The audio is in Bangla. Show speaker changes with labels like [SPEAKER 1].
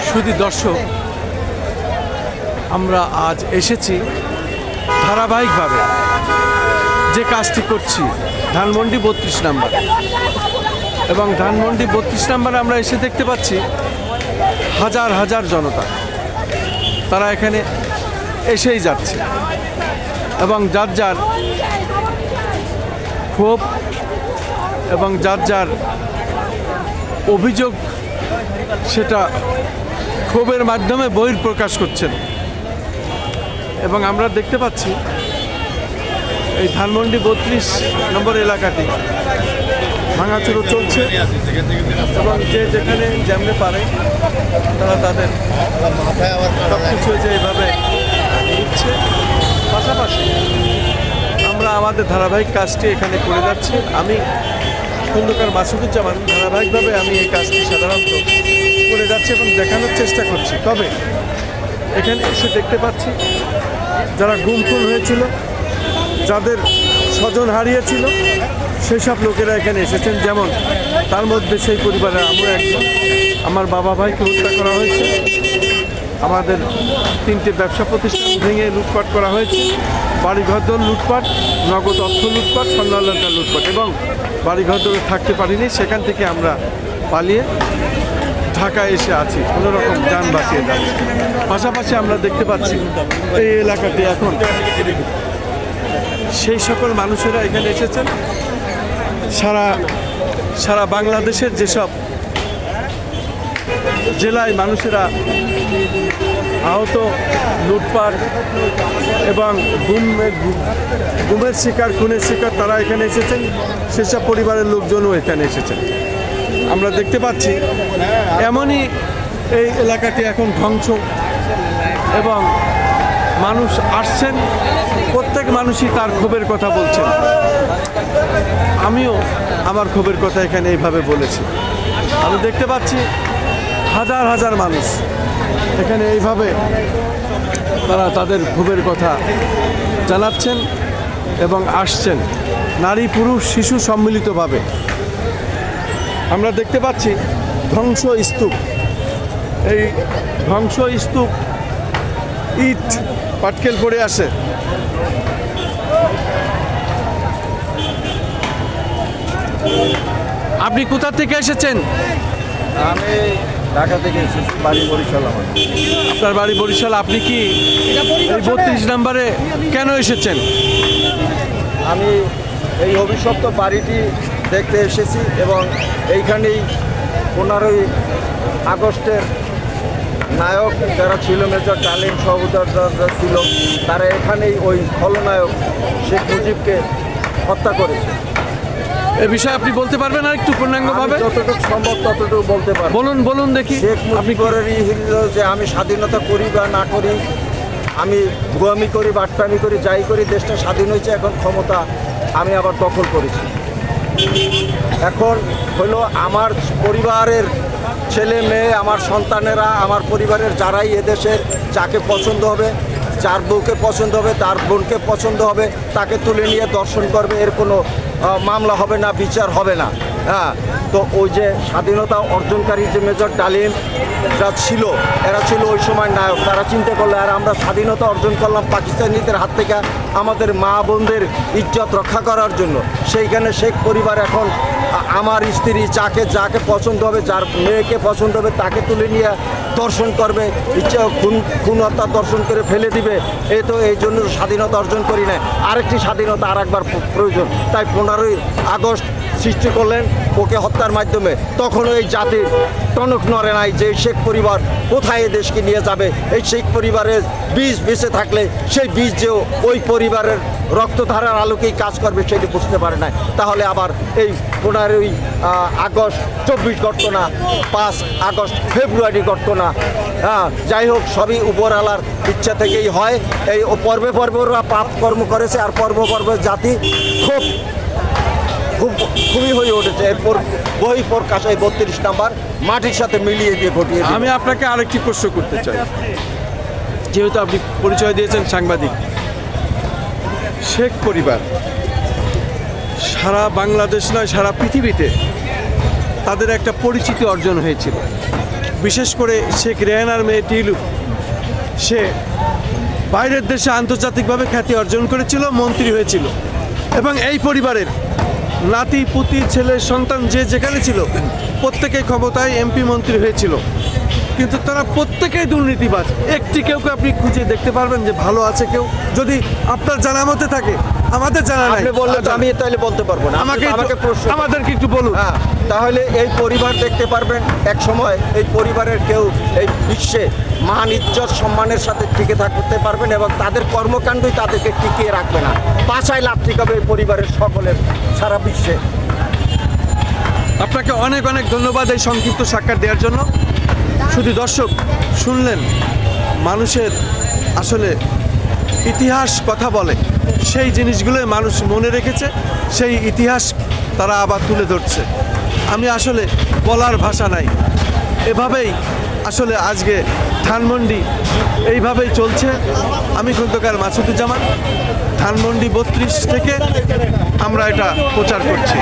[SPEAKER 1] শুধু দর্শক, আমরা আজ এসেছি ধারাবাহিকভাবে যে কাজটি করছি ধানমন্ডি 32 নম্বর, এবং ধানমন্ডি 32 নম্বরে আমরা এসে দেখতে পাচ্ছি হাজার হাজার জনতা, তারা এখানে এসেই যাচ্ছে এবং যার যার ক্ষোভ এবং যার যার অভিযোগ সেটা ক্ষোভের মাধ্যমে বহিঃপ্রকাশ করছেন। এবং আমরা দেখতে পাচ্ছি এই ধানমন্ডি 32 নম্বর এলাকাটি ভাঙাচুরো চলছে এবং যে যেখানে যেমনে পারে তারা তাদের সব কিছু যে এইভাবে নিচ্ছে। পাশাপাশি আমরা আমাদের ধারাবাহিক কাজটি এখানে করে যাচ্ছি। আমি খন্দকার মাসুদুজ্জামান ধারাবাহিকভাবে আমি এই কাজটি সাধারণত করে যাচ্ছি এবং দেখানোর চেষ্টা করছি। তবে এখানে এসে দেখতে পাচ্ছি যারা গুম খুন হয়েছিল, যাদের স্বজন হারিয়েছিল, সেই সব লোকেরা এখানে এসেছেন। যেমন তার মধ্যে সেই পরিবারের আমরা একজন, আমার বাবা ভাইকে হত্যা করা হয়েছে, আমাদের 3টে ব্যবসা প্রতিষ্ঠান ভেঙে লুটপাট করা হয়েছে, বাড়িঘরদোর লুটপাট, নগদ অর্থ লুটপাট, স্বর্ণালঙ্কার লুটপাট, এবং বাড়িঘরদোরে থাকতে পারিনি, সেখান থেকে আমরা পালিয়ে ঢাকায় এসে আছি, কোনোরকম যান বাঁচিয়ে যাচ্ছি। পাশাপাশি আমরা দেখতে পাচ্ছি এই এলাকাতে এখন সেই সকল মানুষেরা এখানে এসেছেন সারা বাংলাদেশের যেসব জেলায় মানুষেরা আহত, লুটপাট এবং গুমের শিকার, খুনের শিকার, তারা এখানে এসেছেন। সেসব পরিবারের লোকজনও এখানে এসেছেন। আমরা দেখতে পাচ্ছি এমনই এই এলাকাটি এখন ধ্বংস এবং মানুষ আসছেন, প্রত্যেক মানুষই তার ক্ষোভের কথা বলছেন। আমিও আমার ক্ষোভের কথা এখানে এইভাবে বলেছি। আমি দেখতে পাচ্ছি হাজার হাজার মানুষ এখানে এইভাবে তারা তাদের ক্ষোভের কথা জানাচ্ছেন এবং আসছেন, নারী পুরুষ শিশু সম্মিলিতভাবে। আমরা দেখতে পাচ্ছি ধ্বংস স্তূপ, এই ধ্বংস স্তূপ ইট পাটকেল পড়ে আসে। আপনি কোথা থেকে এসেছেন?
[SPEAKER 2] আমি ঢাকা থেকে এসেছি, বাড়ি বরিশাল। আমার
[SPEAKER 1] আপনার বাড়ি বরিশাল। আপনি কি এই 32 নম্বরে কেন এসেছেন?
[SPEAKER 2] আমি এই অভিশপ্ত বাড়িটি দেখতে এসেছি এবং এইখানেই 15ই আগস্টের নায়ক যারা ছিল, মেজর ডালিম সহোদর যারা ছিল, তারা এখানেই ওই খলনায়ক শেখ মুজিবকে হত্যা করেছে।
[SPEAKER 1] এই বিষয়ে আপনি বলতে পারবেন আর একটু পূর্ণাঙ্গভাবে?
[SPEAKER 2] যতটুকু সম্ভব ততটুকু বলতে পারবো।
[SPEAKER 1] বলুন দেখি।
[SPEAKER 2] শেখ মুজিবেরই যে আমি স্বাধীনতা করি বা না করি, আমি গোয়ামি করি, বাটপামি করি, যাই করি, দেশটা স্বাধীন হয়েছে, এখন ক্ষমতা আমি আবার দখল করেছি। এখন হলো আমার পরিবারের ছেলে মেয়ে, আমার সন্তানেরা, আমার পরিবারের যারাই এদেশের যাকে পছন্দ হবে, যার বউকে পছন্দ হবে, তার বোনকে পছন্দ হবে, তাকে তুলে নিয়ে দর্শন করবে, এর কোনো মামলা হবে না, বিচার হবে না। হ্যাঁ, তো ওই যে স্বাধীনতা অর্জনকারী যে মেজর ডালিম যা ছিল, এরা ছিল ওই সময় নায়ক। তারা চিন্তা করলো আর আমরা স্বাধীনতা অর্জন করলাম পাকিস্তানিদের হাত থেকে আমাদের মা বোনদের ইজ্জত রক্ষা করার জন্য। সেইখানে শেখ পরিবার এখন আমার স্ত্রী যাকে পছন্দ হবে, যার মেয়েকে পছন্দ হবে, তাকে তুলে নিয়ে দর্শন করবে, ইচ্ছা খুন হত্যা দর্শন করে ফেলে দিবে। এই জন্য স্বাধীনতা অর্জন করি না, আরেকটি স্বাধীনতা আর একবার প্রয়োজন। তাই 15ই আগস্ট সৃষ্টি করলেন ওকে হত্যার মাধ্যমে। তখনও এই জাতির টনক নড়ে নাই যে শেখ পরিবার কোথায় এ দেশকে নিয়ে যাবে। এই শেখ পরিবারের বীজ বেঁচে থাকলে সেই বীজ যে ওই পরিবারের রক্তধারার আলোকেই কাজ করবে সেটি বুঝতে পারে না। তাহলে আবার এই 15ই আগস্ট 24 ঘটনা, 5 আগস্ট ফেব্রুয়ারি ঘটনা, যাই হোক সবই উপরওয়ালার ইচ্ছা থেকেই হয়। এই পর্বে ওরা পাপ কর্ম করেছে, আর পর্বে জাতি খুবই হয়ে উঠেছে। এরপর বই প্রকাশ এই 32 নাম্বার মাটির সাথে মিলিয়ে দিয়ে ঘটিয়ে।
[SPEAKER 1] আমি আপনাকে আরেকটি প্রশ্ন করতে চাই, যেহেতু আপনি পরিচয় দিয়েছেন সাংবাদিক। শেখ পরিবার সারা বাংলাদেশ নয়, সারা পৃথিবীতে তাদের একটা পরিচিতি অর্জন হয়েছিল। বিশেষ করে শেখ রেহানার মেয়ে টিলু, সে বাইরের দেশে আন্তর্জাতিকভাবে খ্যাতি অর্জন করেছিল, মন্ত্রী হয়েছিল, এবং এই পরিবারের নাতি পুতি ছেলে সন্তান যে যেখানে ছিল প্রত্যেকেই ক্ষমতায় এমপি মন্ত্রী হয়েছিল, কিন্তু তারা প্রত্যেকেই দুর্নীতিবাজ। একটি কেউ আপনি খুঁজে দেখতে পারবেন যে ভালো আছে কেউ? যদি আপনার জানা মতে থাকে, আমাদের জানা নাই।
[SPEAKER 2] আপনি বললে তো আমি তাহলে বলতে পারবো না।
[SPEAKER 1] আমাকে
[SPEAKER 2] প্রশ্ন,
[SPEAKER 1] আমাদেরকে একটু বলুন।
[SPEAKER 2] হ্যাঁ, তাহলে এই পরিবার দেখতে পারবেন এক সময় এই পরিবারের কেউ এই বিশ্বে মান ইজ্জত সম্মানের সাথে টিকে থাকতে পারবেন এবং তাদের কর্মকাণ্ডই তাদেরকে টিকিয়ে রাখবে না। বাসায় লাভ ঠিকাবে এই পরিবারের সকলের সারা বিশ্বে।
[SPEAKER 1] আপনাকে অনেক অনেক ধন্যবাদ এই সংক্ষিপ্ত সাক্ষাৎ দেওয়ার জন্য। শুধু দর্শক শুনলেন, মানুষের আসলে ইতিহাস কথা বলে, সেই জিনিসগুলোই মানুষ মনে রেখেছে, সেই ইতিহাস তারা আবার তুলে ধরছে। আমি আসলে বলার ভাষা নাই। এভাবেই আসলে আজকে ধানমন্ডি এইভাবেই চলছে। আমি খন্দকার মাসুদুজ্জামান, ধানমন্ডি 32 থেকে আমরা এটা প্রচার করছি।